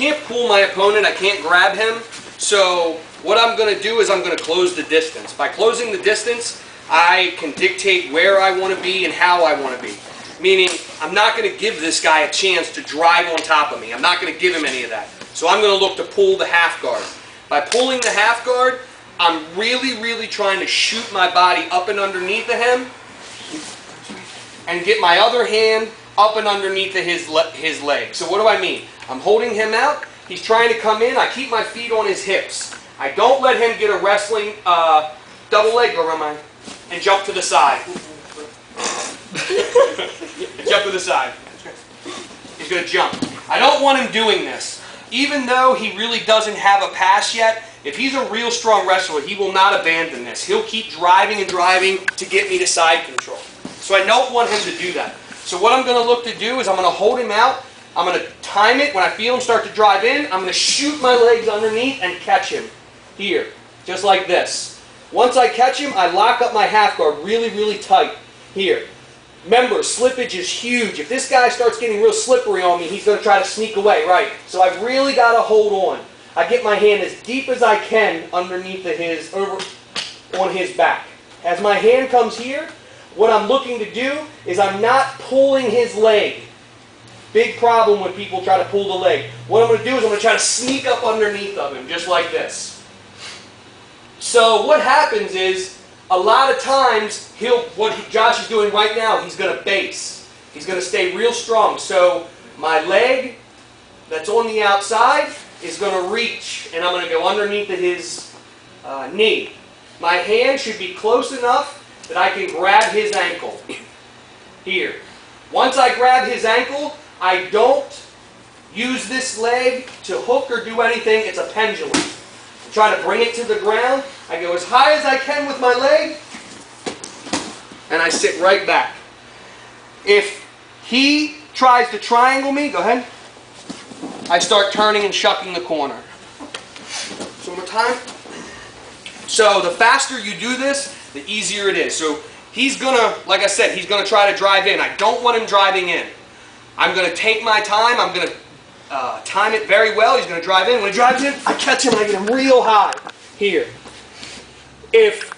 can't pull my opponent, I can't grab him, so what I'm going to do is I'm going to close the distance. By closing the distance, I can dictate where I want to be and how I want to be. Meaning, I'm not going to give this guy a chance to drive on top of me. I'm not going to give him any of that. So I'm going to look to pull the half guard. By pulling the half guard, I'm really trying to shoot my body up and underneath of him and get my other hand up and underneath of his leg. So what do I mean? I'm holding him out. He's trying to come in. I keep my feet on his hips. I don't let him get a wrestling double leg go around and jump to the side. Jump to the side. He's going to jump. I don't want him doing this. Even though he really doesn't have a pass yet, if he's a real strong wrestler, he will not abandon this. He'll keep driving and driving to get me to side control. So I don't want him to do that. So what I'm going to look to do is I'm going to hold him out. I'm going to time it. When I feel him start to drive in, I'm going to shoot my legs underneath and catch him. Here. Just like this. Once I catch him, I lock up my half guard really tight. Here. Remember, slippage is huge. If this guy starts getting real slippery on me, he's going to try to sneak away, right? So I've really got to hold on. I get my hand as deep as I can underneath on his back. As my hand comes here, what I'm looking to do is I'm not pulling his leg. Big problem when people try to pull the leg. What I'm going to do is I'm going to try to sneak up underneath of him, just like this. So what happens is, a lot of times, what Josh is doing right now, he's going to base. He's going to stay real strong. So my leg that's on the outside is going to reach, and I'm going to go underneath of his knee. My hand should be close enough that I can grab his ankle. Here. Once I grab his ankle, I don't use this leg to hook or do anything. It's a pendulum. Try to bring it to the ground. I go as high as I can with my leg, and I sit right back. If he tries to triangle me, go ahead. I start turning and shucking the corner. So one more time. So the faster you do this, the easier it is. So he's going to, like I said, he's going to try to drive in. I don't want him driving in. I'm going to take my time. I'm going to time it very well. He's going to drive in. When he drives in, I catch him and I get him real high. Here. If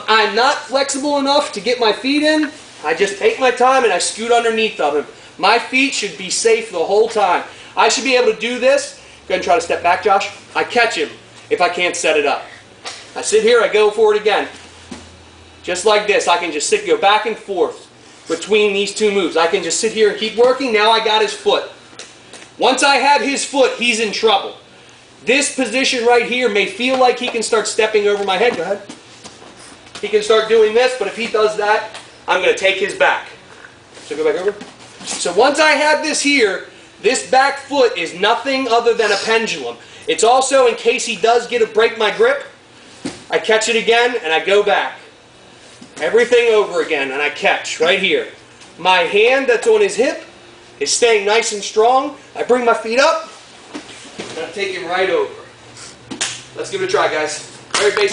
I'm not flexible enough to get my feet in, I just take my time and I scoot underneath of him. My feet should be safe the whole time. I should be able to do this. Go ahead and try to step back, Josh. I catch him if I can't set it up. I sit here, I go for it again. Just like this. I can just go back and forth between these two moves. I can just sit here and keep working. Now I got his foot. Once I have his foot, he's in trouble. This position right here may feel like he can start stepping over my head. Go ahead. He can start doing this, but if he does that, I'm going to take his back. So go back over. So once I have this here, this back foot is nothing other than a pendulum. It's also, in case he does break my grip, I catch it again and I go back. Everything over again and I catch right here. My hand that's on his hip is staying nice and strong. I bring my feet up and I take him right over. Let's give it a try, guys. Very basic.